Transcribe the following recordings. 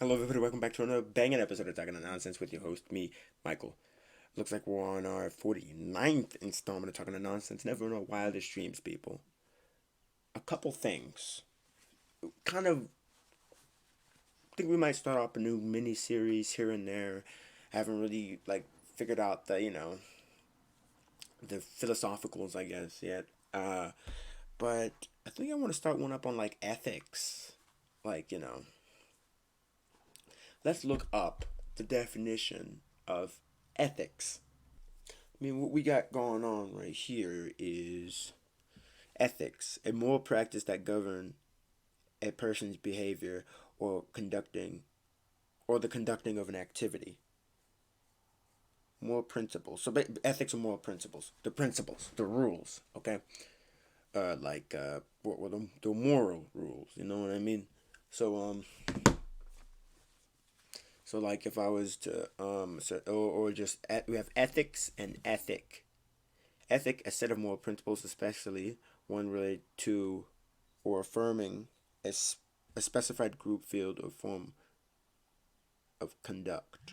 Hello, everybody. Welcome back to another banging episode of Talking the Nonsense with your host, me, Michael. Looks like we're on our 49th installment of Talking the Nonsense. Never know wildest dreams, people. A couple things. Kind of think we might start off a new mini series here and there. Haven't really figured out the philosophicals, I guess, yet. But I think I want to start one up on ethics. Like you know, let's look up the definition of ethics. I mean, what we got going on right here is ethics, a moral practice that govern a person's behavior or conducting or the conducting of an activity. Moral principles. So ethics are moral principles. The principles, the rules. Okay. What were the moral rules? You know what I mean? So if I was to or just we have ethics and ethic. Ethic, a set of moral principles, especially one related to or affirming a specified group, field, or form of conduct.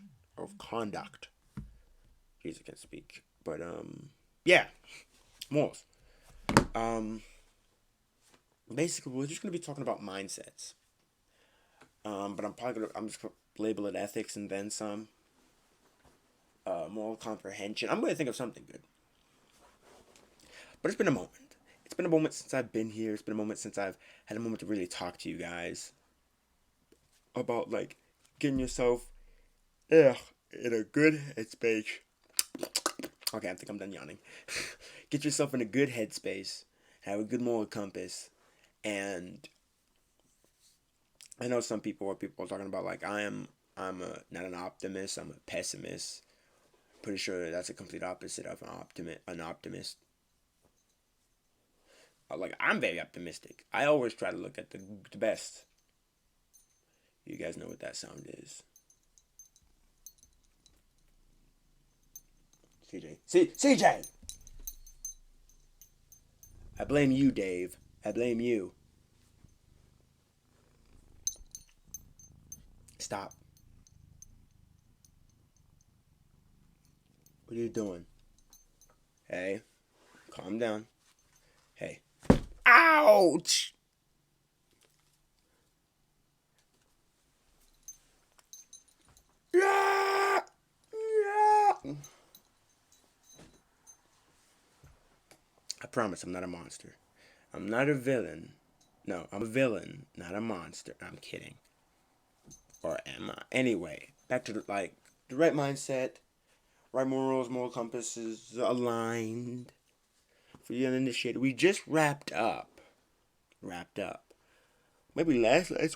Jesus can speak, but yeah, morals. Um, Basically, we're just gonna be talking about mindsets. But I'm just gonna label it ethics and then some. Moral comprehension. I'm gonna think of something good. But it's been a moment. It's been a moment since I've been here. It's been a moment since I've had a moment to really talk to you guys about getting yourself in a good headspace. Okay, I think I'm done yawning. Get yourself in a good headspace, have a good moral compass, and I know some people are talking about not an optimist, I'm a pessimist. Pretty sure that's a complete opposite of an optimist. I'm very optimistic. I always try to look at the best. You guys know what that sound is. CJ! I blame you, Dave. I blame you. Stop. What are you doing? Hey, calm down. Hey. Ouch! Yeah! Yeah! I promise I'm not a monster. I'm not a villain. No, I'm a villain, not a monster. I'm kidding. Or am I? Anyway, back to the right mindset, right morals, moral compasses aligned for the uninitiated. We just wrapped up. Wrapped up. Maybe last week.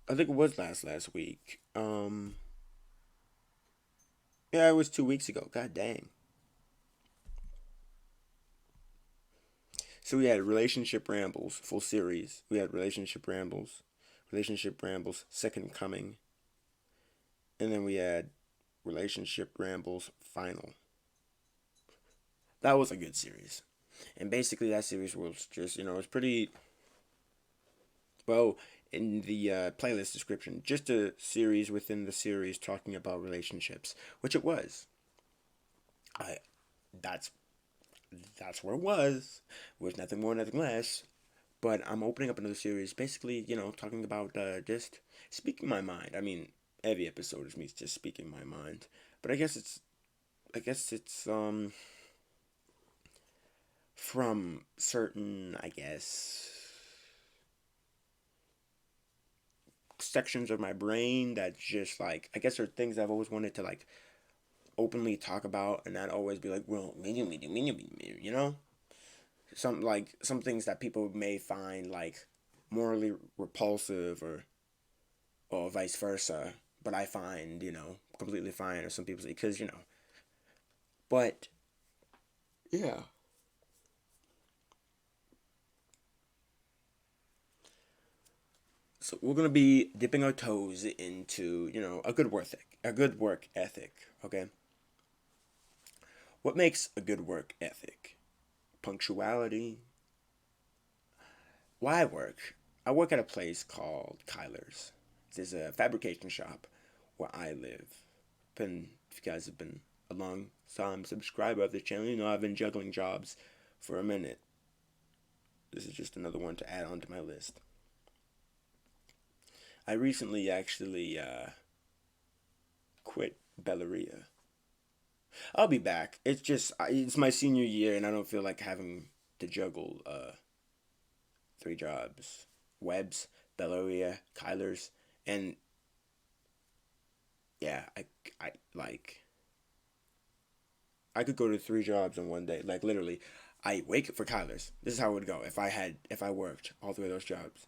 I think it was last week. Yeah, it was 2 weeks ago. God dang. So we had relationship rambles, full series. We had relationship rambles, second coming, and then we had relationship rambles final. That was a good series, and basically that series was just it was pretty well in the playlist description, just a series within the series talking about relationships, which it was. I that's that's where it was. It was nothing more, nothing less. But I'm opening up another series, basically, talking about just speaking my mind. I mean, every episode is me just speaking my mind. But I guess it's from certain, I guess, sections of my brain that just I guess are things I've always wanted to openly talk about and not always be like, well, you know? Some things that people may find morally repulsive or vice versa, but I find, completely fine, or some people say, because, but yeah. So we're gonna be dipping our toes into, a good work ethic, okay? What makes a good work ethic? Punctuality, why I work at a place called Kyler's. There's a fabrication shop where I live. If you guys have been a long time subscriber of the channel, you know I've been juggling jobs for a minute. This is just another one to add on to my list. I recently actually quit Belleria. I'll be back. It's my senior year, and I don't feel like having to juggle 3 jobs: Webs, Belleria, Kyler's, and yeah, I like. I could go to 3 jobs in one day. Like literally, I wake up for Kyler's. This is how it would go if I worked all 3 of those jobs.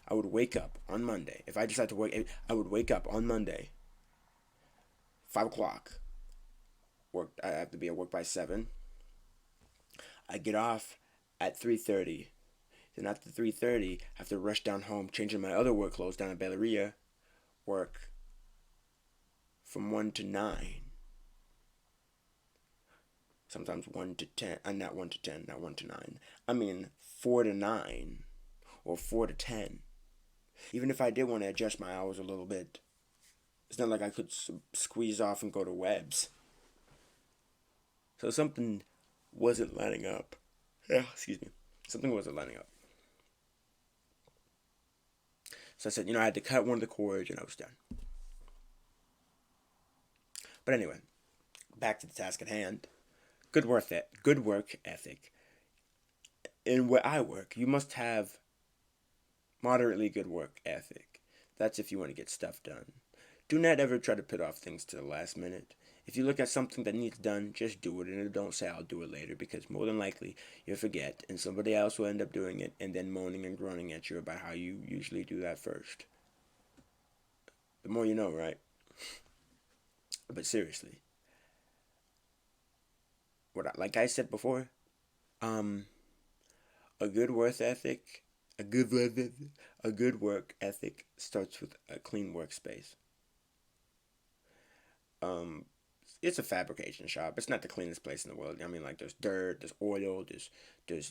I would wake up on Monday. If I decided to work, I would wake up on Monday, 5 o'clock. I have to be at work by 7. I get off at 3:30. Then after 3:30, I have to rush down home, changing my other work clothes down at Belleria. Work from 1 to 9. Sometimes 1 to 10. Not 1 to 10, not 1 to 9. I mean 4 to 9 or 4 to 10. Even if I did want to adjust my hours a little bit, it's not like I could squeeze off and go to Webs. So something wasn't lining up. Yeah, excuse me. Something wasn't lining up. So I said, I had to cut one of the cords and I was done. But anyway, back to the task at hand. Good work ethic. In where I work, you must have moderately good work ethic. That's if you want to get stuff done. Do not ever try to put off things to the last minute. If you look at something that needs done, just do it, and don't say I'll do it later, because more than likely you'll forget and somebody else will end up doing it and then moaning and groaning at you about how you usually do that first. The more you know, right? But seriously, like I said before, a good work ethic, a good work ethic starts with a clean workspace. It's a fabrication shop. It's not the cleanest place in the world. I mean, like, there's dirt, there's oil, there's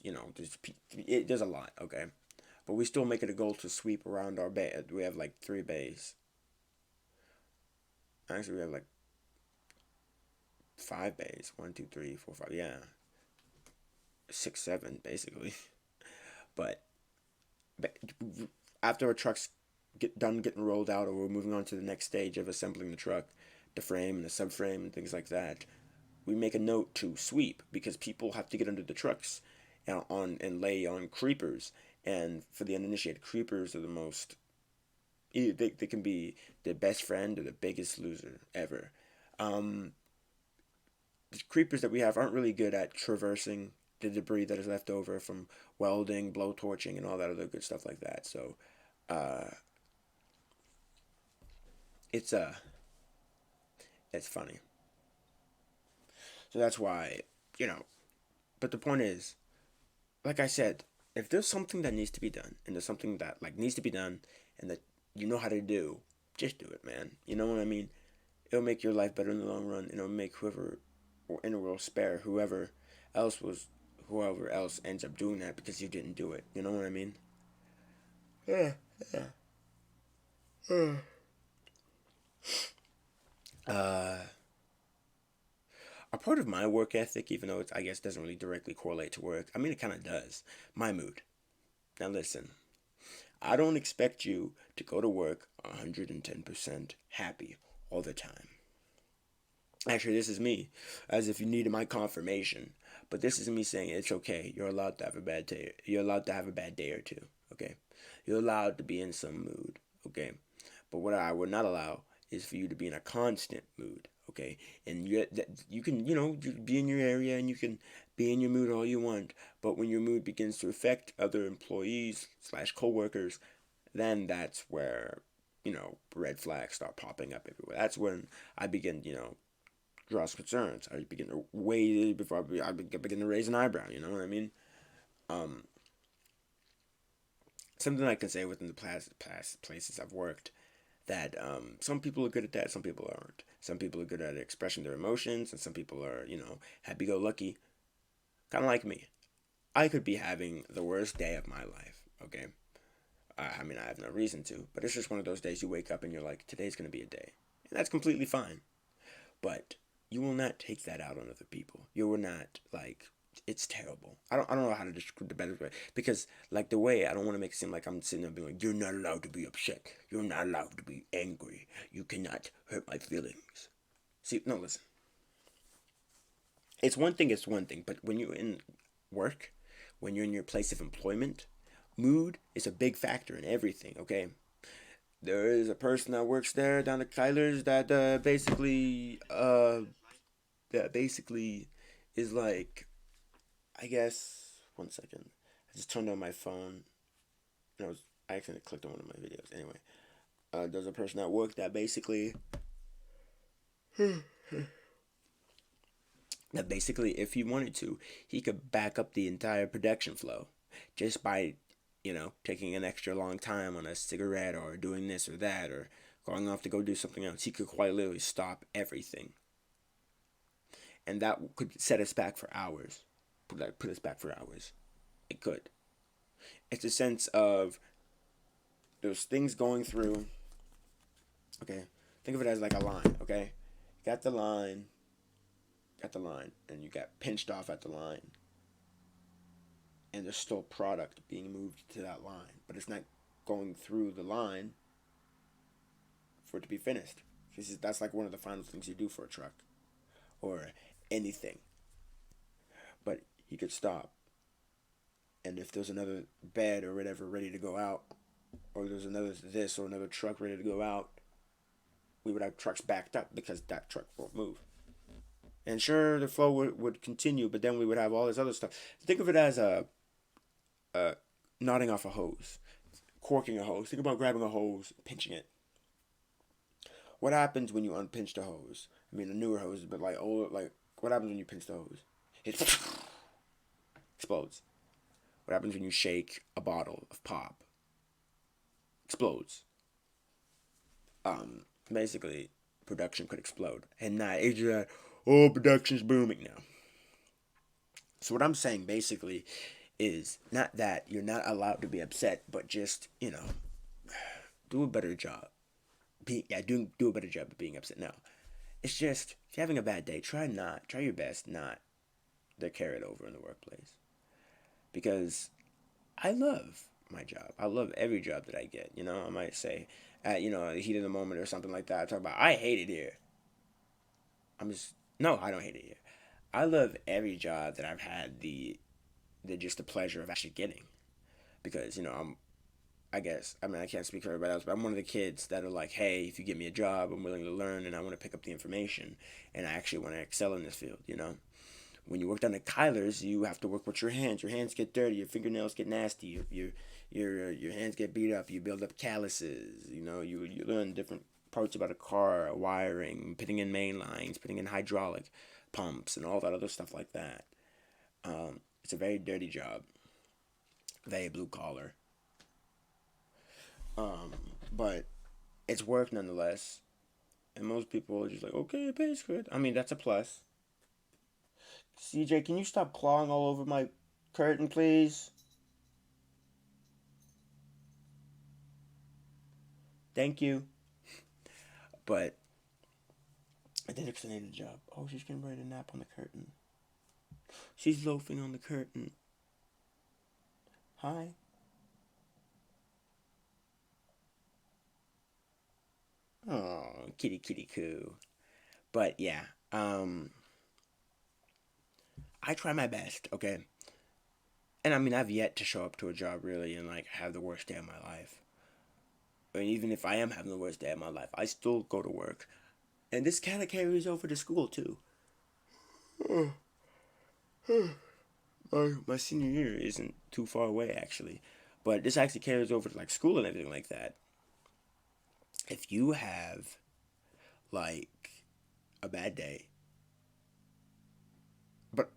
a lot, okay? But we still make it a goal to sweep around our bay. We have like 3 bays. Actually, we have like 5 bays. 1, 2, 3, 4, 5. Yeah, 6, 7 basically. But after a truck's done getting rolled out, or we're moving on to the next stage of assembling the truck, the frame and the subframe and things like that, we make a note to sweep, because people have to get under the trucks and lay on creepers. And for the uninitiated, creepers are the most. They can be the best friend or the biggest loser ever. The creepers that we have aren't really good at traversing the debris that is left over from welding, blowtorching, and all that other good stuff like that. So, it's funny. So that's why, But the point is, like I said, if there's something that needs to be done, and there's something that needs to be done, and that you know how to do, just do it, man. You know what I mean? It'll make your life better in the long run, and it'll make whoever, or in a world spare whoever else ends up doing that because you didn't do it. You know what I mean? Yeah. A part of my work ethic, even though I guess doesn't really directly correlate to work, I mean it kind of does. My mood. Now listen, I don't expect you to go to work 110% happy all the time. Actually, this is me, as if you needed my confirmation. But this is me saying it's okay. You're allowed to have a bad day. You're allowed to have a bad day or two. Okay, you're allowed to be in some mood. Okay, but what I would not allow is for you to be in a constant mood. Okay, and you can be in your area and you can be in your mood all you want. But when your mood begins to affect other employees / coworkers, then that's where red flags start popping up everywhere. That's when I begin draw some concerns. I begin to weigh before I begin to raise an eyebrow. You know what I mean? Something I can say within the past places I've worked, that some people are good at that, some people aren't. Some people are good at expressing their emotions, and some people are happy-go-lucky, kind of like me. I could be having the worst day of my life. okay? I mean, I have no reason to, but it's just one of those days you wake up and you're like, today's going to be a day. And that's completely fine. But you will not take that out on other people. You will not, like, it's terrible. I don't know how to describe the better way. Because, like, the way, I don't want to make it seem like I'm sitting there being like, you're not allowed to be upset. You're not allowed to be angry. You cannot hurt my feelings. See, no, listen. It's one thing. But when you're in work, when you're in your place of employment, mood is a big factor in everything, okay? There is a person that works there down at Kyler's that basically is like, I guess, one second. I just turned on my phone and I accidentally clicked on one of my videos. Anyway, there's a person at work that basically, if he wanted to, he could back up the entire production flow just by, taking an extra long time on a cigarette or doing this or that or going off to go do something else. He could quite literally stop everything. And that could set us back for hours. Put us back for hours. It could. It's a sense of there's things going through. Okay, think of it as like a line. Okay, got the line, and you got pinched off at the line, and there's still product being moved to that line, but it's not going through the line for it to be finished. Because that's like one of the final things you do for a truck or anything. But he could stop, and if there's another bed or whatever ready to go out, or there's another truck ready to go out, we would have trucks backed up because that truck won't move. And sure, the flow would continue, but then we would have all this other stuff. Think of it as a knotting off a hose, corking a hose. Think about grabbing a hose, pinching it. What happens when you unpinch the hose? I mean, the newer hoses, but like older, like what happens when you pinch the hose? It explodes. What happens when you shake a bottle of pop? Explodes. Basically, production could explode, and not it's just production's booming now. So what I'm saying basically is not that you're not allowed to be upset, but just do a better job. Do a better job of being upset. No, it's just if you're having a bad day, try your best not to carry it over in the workplace, because I love my job. I love every job that I get. I might say at the heat of the moment or something like that. I talk about I hate it here. No, I don't hate it here. I love every job that I've had the pleasure of actually getting, because I can't speak for everybody else, but I'm one of the kids that are like, hey, if you give me a job, I'm willing to learn and I want to pick up the information and I actually want to excel in this field. When you work down at Kyler's, you have to work with your hands. Your hands get dirty. Your fingernails get nasty. Your hands get beat up. You build up calluses. You learn different parts about a car, wiring, putting in main lines, putting in hydraulic pumps, and all that other stuff like that. It's a very dirty job, very blue collar. But it's work nonetheless. And most people are just like, okay, it pays good. I mean, that's a plus. CJ, can you stop clawing all over my curtain, please? Thank you. But I did extend the job. Oh, she's getting ready to nap on the curtain. She's loafing on the curtain. Hi. Oh, kitty kitty coo. But yeah, I try my best, okay? And I mean, I've yet to show up to a job really and like have the worst day of my life. I mean, even if I am having the worst day of my life, I still go to work. And this kind of carries over to school too. My senior year isn't too far away actually, but this actually carries over to like school and everything like that. If you have like a bad day, but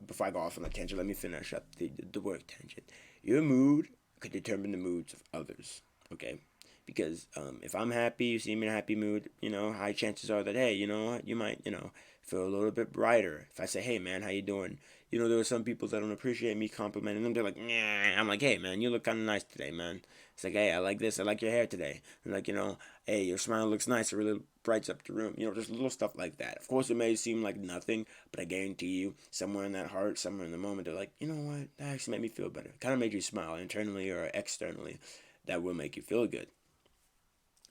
before I go off on a tangent, let me finish up the work tangent. Your mood could determine the moods of others. Okay, because if I'm happy, you see me in a happy mood, high chances are that hey, you know what, you might feel a little bit brighter. If I say, hey man, how you doing? You know, there are some people that don't appreciate me complimenting them. They're like, nah. I'm like, hey man, you look kind of nice today, man. It's like, hey, I like this. I like your hair today. And like, hey, your smile looks nice. It really brights up the room. Just little stuff like that. Of course, it may seem like nothing, but I guarantee you, somewhere in that heart, somewhere in the moment, they're like, you know what? That actually made me feel better. It kind of made you smile internally or externally. That will make you feel good.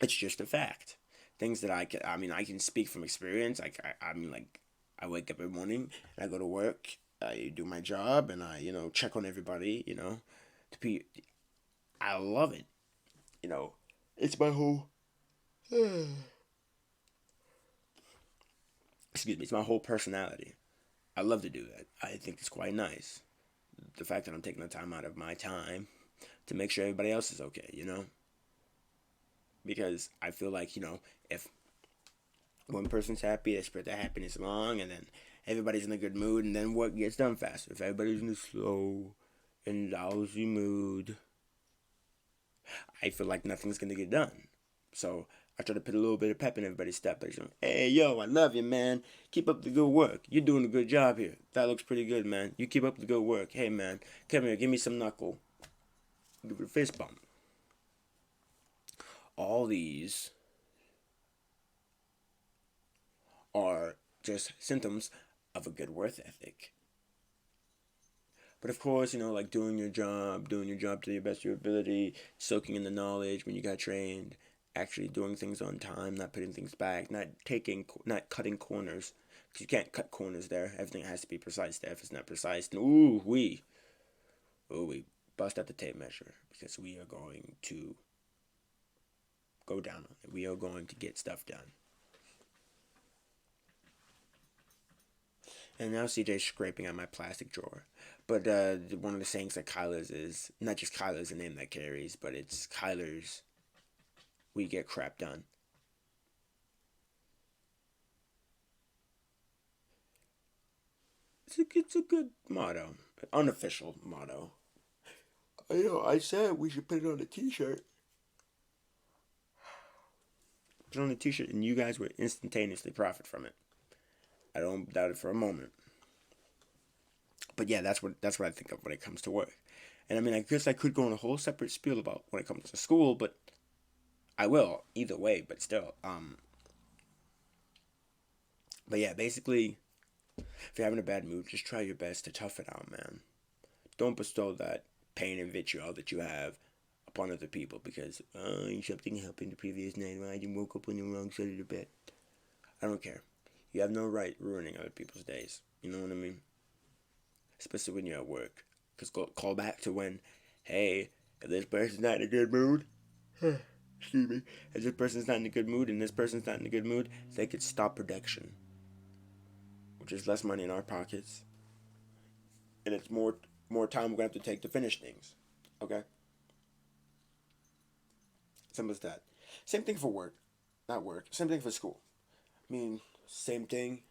It's just a fact. Things that I can speak from experience. I wake up every morning and I go to work. I do my job and I, check on everybody. To be, I love it. It's my whole. Excuse me. It's my whole personality. I love to do that. I think it's quite nice. The fact that I'm taking the time out of my time to make sure everybody else is okay. Because I feel like, if one person's happy, they spread their happiness along, and then everybody's in a good mood, and then work gets done faster. If everybody's in a slow and lousy mood, I feel like nothing's going to get done. So I try to put a little bit of pep in everybody's step. Hey, yo, I love you, man. Keep up the good work. You're doing a good job here. That looks pretty good, man. You keep up the good work. Hey, man, come here. Give me some knuckle. Give it a fist bump. All these are just symptoms of a good work ethic. But of course, like doing your job to the best of your ability, soaking in the knowledge when you got trained, actually doing things on time, not putting things back, not cutting corners, because you can't cut corners there. Everything has to be precise there. If it's not precise, then we bust out the tape measure, because we are going to go down on it. We are going to get stuff done. And now CJ's scraping on my plastic drawer. But one of the sayings that Kyler's is, not just Kyler's a name that carries, but it's Kyler's, we get crap done. It's a good motto. Unofficial motto. I said we should put it on a t-shirt. Put it on a t-shirt and you guys would instantaneously profit from it. I don't doubt it for a moment. But yeah, that's what I think of when it comes to work. And I guess I could go on a whole separate spiel about when it comes to school, but I will either way. But still, but yeah, basically, if you're having a bad mood, just try your best to tough it out, man. Don't bestow that pain and vitriol that you have upon other people because something happened the previous night. I just woke up on the wrong side of the bed. I don't care. You have no right ruining other people's days. You know what I mean? Especially when you're at work. Because call back to when, hey, if this person's not in a good mood, excuse me, if this person's not in a good mood and this person's not in a good mood, they could stop production. Which is less money in our pockets. And it's more time we're going to have to take to finish things. Okay? Simple as that. Same thing for work. Not work. Same thing for school. Same thing.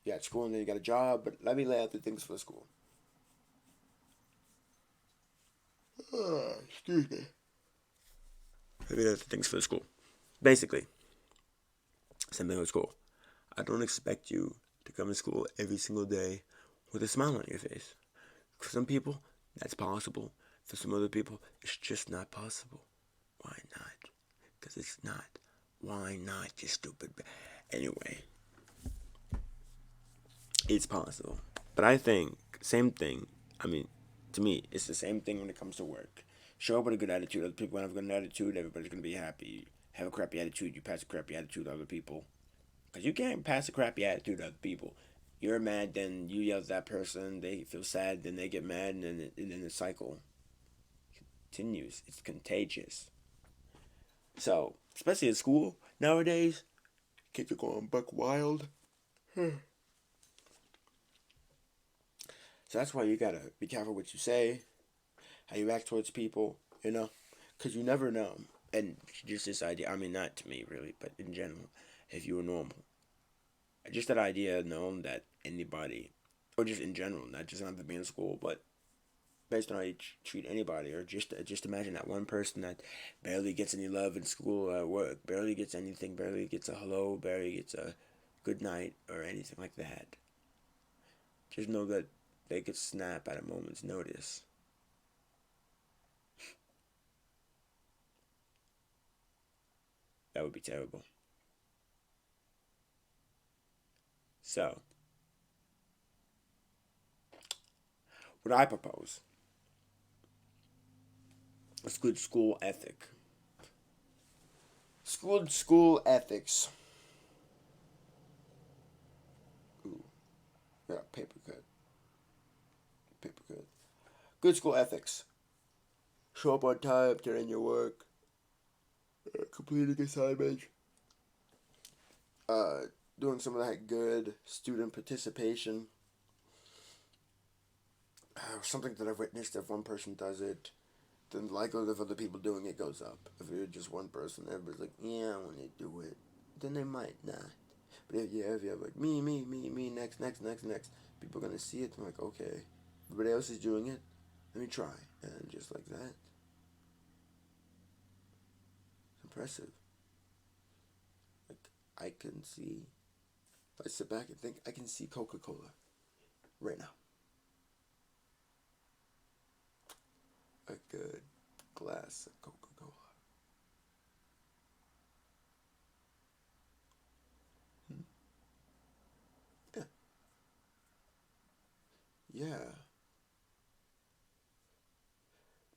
You got school and then you got a job, but let me lay out the things for school. Excuse me. Let me lay out the things for school. Basically, same thing with school. I don't expect you to come to school every single day with a smile on your face. For some people, that's possible. For some other people, it's just not possible. Why not? Because it's not. Why not, you stupid? Anyway, it's possible. But I think, same thing. To me, it's the same thing when it comes to work. Show up with a good attitude. Other people have a good attitude. Everybody's going to be happy. Have a crappy attitude. You pass a crappy attitude to other people. Because you can't pass a crappy attitude to other people. You're mad, then you yell at that person. They feel sad, then they get mad, and then the cycle continues. It's contagious. So, especially in school nowadays, kids are going buck wild. So that's why you gotta be careful what you say, how you act towards people, because you never know. And just this idea, not to me really, but in general, if you were normal. Just that idea known that anybody, or just in general, not just not to be in school, but based on how you treat anybody, or just imagine that one person that barely gets any love in school or at work, barely gets anything, barely gets a hello, barely gets a good night or anything like that. Just know that they could snap at a moment's notice. That would be terrible. So, what I propose is good school ethic. School ethics. Ooh, yeah, paper cut. Paper cut. Good school ethics. Show up on time during your work. Completing assignments. Doing some of that good student participation. Something that I've witnessed, if one person does it, then the likelihood of other people doing it goes up. If you're just one person, everybody's like, yeah, I want to do it. Then they might not. But if you have like, me, next, people are going to see it and like, okay, everybody else is doing it, let me try. And just like that. It's impressive. Like, I can see, if I sit back and think, I can see Coca-Cola right now. A good glass of Coca-Cola. Yeah. Yeah.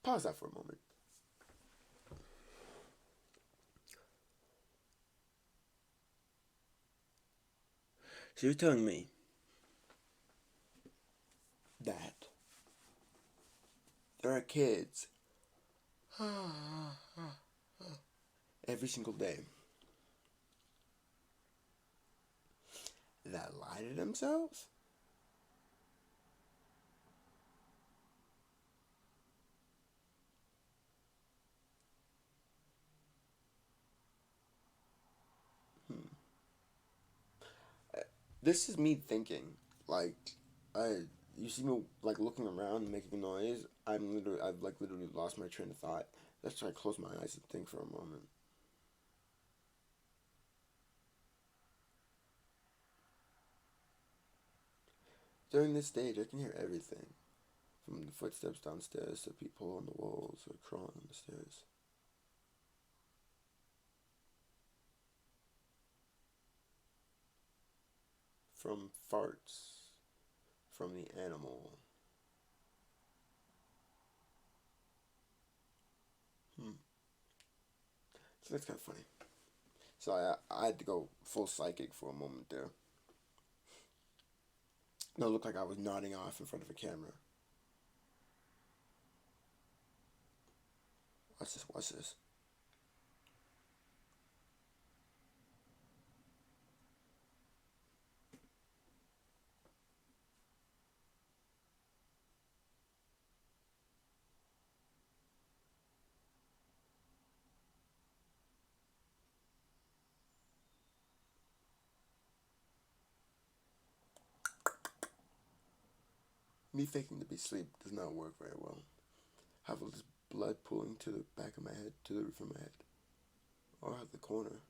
Pause that for a moment. So you're telling me that there are kids every single day that lie to themselves? This is me thinking, like, I, you see me like looking around and making noise. I've like literally lost my train of thought. Let's try to close my eyes and think for a moment. During this stage, I can hear everything, from the footsteps downstairs to people on the walls or crawling on the stairs. From farts, from the animal. So that's kind of funny. So I had to go full psychic for a moment there. No, it looked like I was nodding off in front of a camera. Watch this, watch this. Me faking to be asleep does not work very well. I have all this blood pooling to the back of my head, to the roof of my head, or at the corner.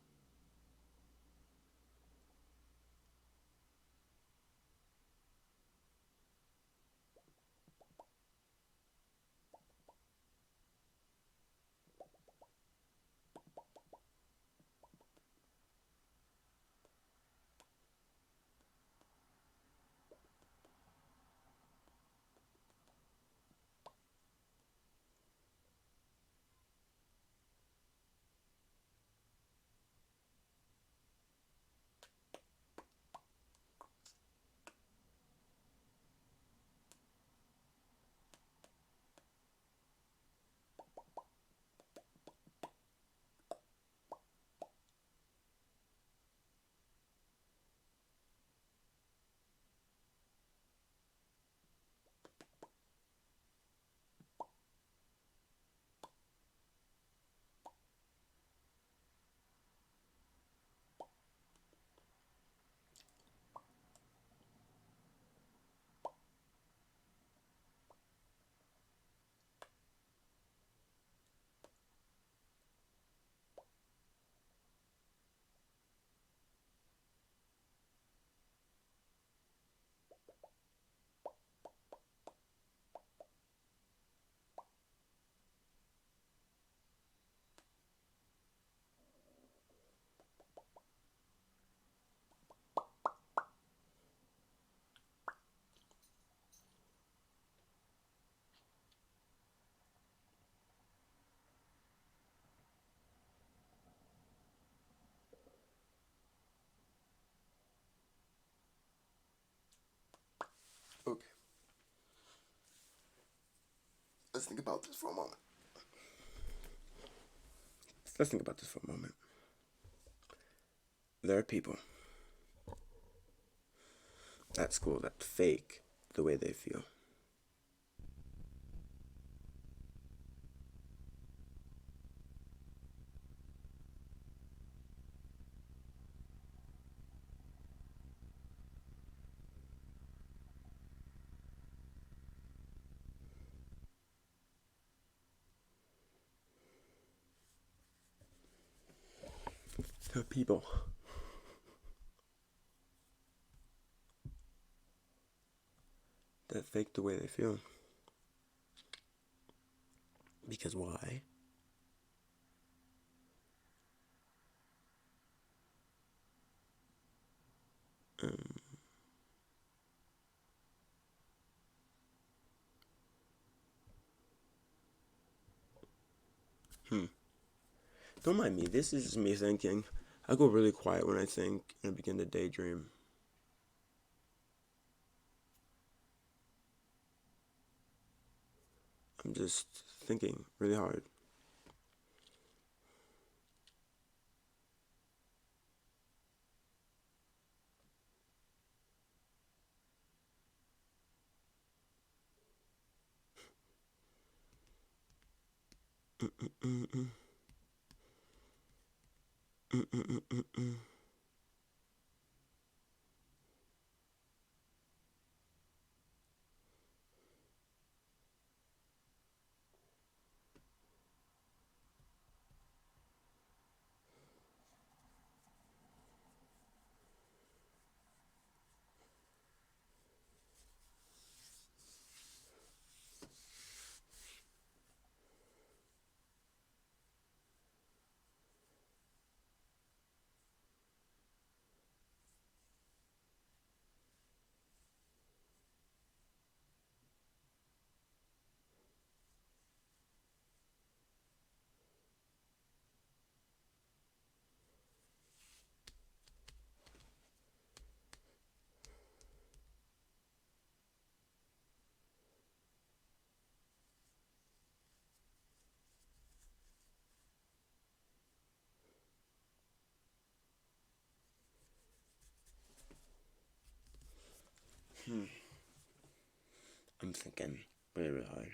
let's think about this for a moment. Let's think about this for a moment. There are people at school that fake the way they feel. There are people that fake the way they feel. Because why? Um, Don't mind me. This is just me thinking. I go really quiet when I think and I begin to daydream. I'm just thinking really hard. Mm-mm-mm-mm. Mm-mm-mm-mm. I'm thinking really, really hard.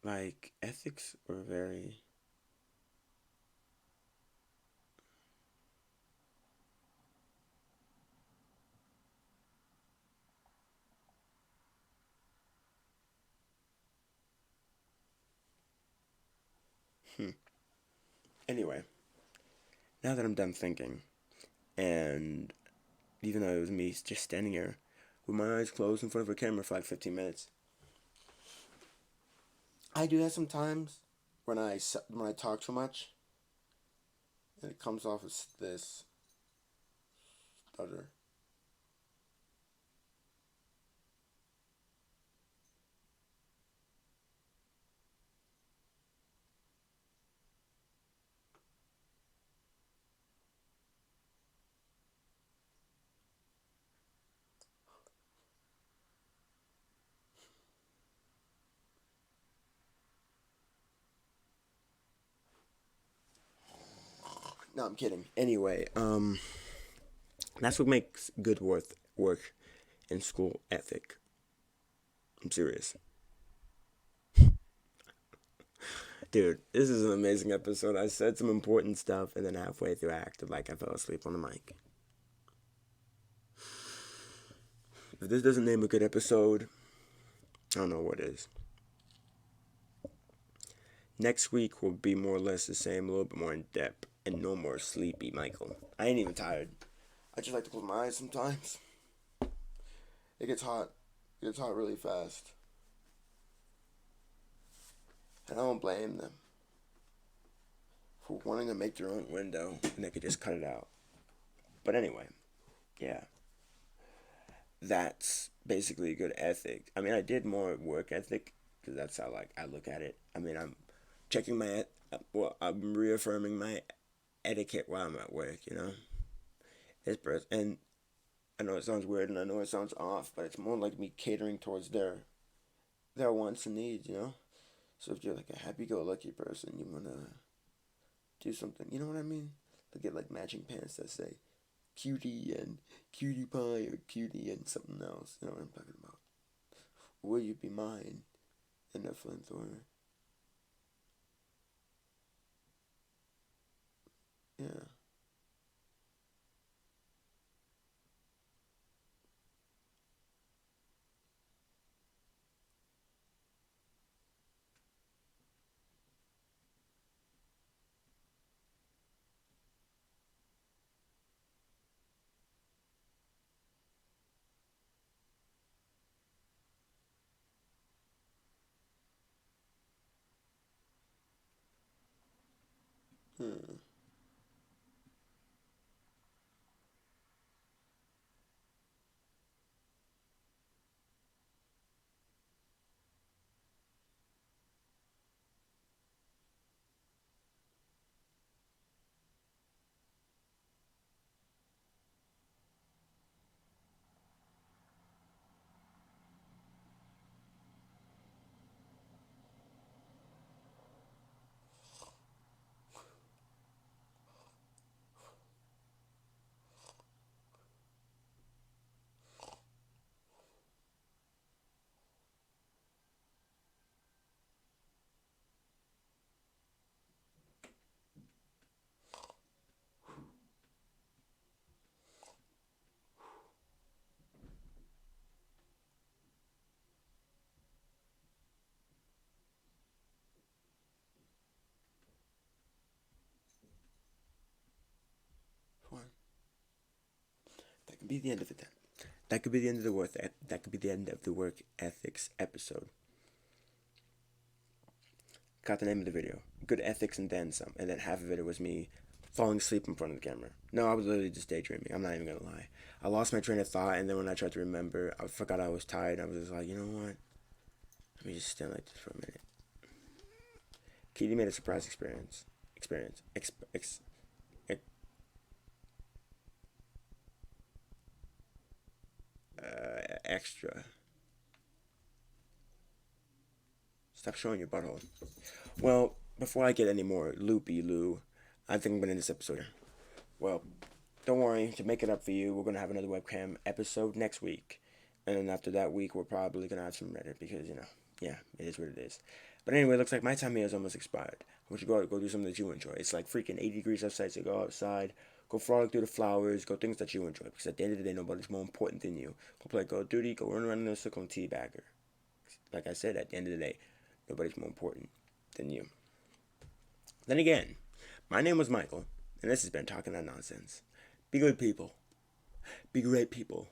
Like, ethics were very... Anyway, now that I'm done thinking, and even though it was me just standing here with my eyes closed in front of a camera for like 15 minutes, I do that sometimes when I talk too much, and it comes off as this stutter. No, I'm kidding. Anyway, that's what makes good work in school ethic. I'm serious. Dude, this is an amazing episode. I said some important stuff, and then halfway through I acted like I fell asleep on the mic. If this doesn't name a good episode, I don't know what is. Next week will be more or less the same, a little bit more in depth, and no more sleepy Michael. I ain't even tired. I just like to close my eyes sometimes. It gets hot. It gets hot really fast. And I don't blame them for wanting to make their own window, and they could just cut it out. But anyway, yeah. That's basically a good ethic. I mean, I did more work ethic, because that's how, like, I look at it. I mean, I'm checking I'm reaffirming my etiquette while I'm at work, you know? And I know it sounds weird and I know it sounds off, but it's more like me catering towards their wants and needs, you know? So if you're like a happy-go-lucky person, you want to do something, you know what I mean? Look at like matching pants that say cutie and cutie pie or cutie and something else. You know what I'm talking about? Will you be mine in the flamethrower? Yeah. Hmm. Fine. That could be the end of it then. That could be the end of the work. That could be the end of the work ethics episode. Got the name of the video. Good ethics and then some. And then half of it was me falling asleep in front of the camera. No, I was literally just daydreaming. I'm not even gonna lie. I lost my train of thought, and then when I tried to remember, I forgot I was tired. I was just like, you know what? Let me just stand like this for a minute. Katie made a surprise experience. Experience. Ex, extra. Stop showing your butthole. Well, before I get any more loopy loo, I think I'm gonna end this episode here. Well, don't worry. To make it up for you, we're gonna have another webcam episode next week, and then after that week, we're probably gonna have some Reddit because yeah, it is what it is. But anyway, it looks like my time here is almost expired. I want you to go do something that you enjoy. It's like freaking 80 degrees outside, so go outside, go frolic through the flowers, go things that you enjoy. Because at the end of the day, nobody's more important than you. Go play Call of Duty, go run around in a circle and teabagger. Like I said, at the end of the day, nobody's more important than you. Then again, my name was Michael, and this has been Talking That Nonsense. Be good people. Be great people.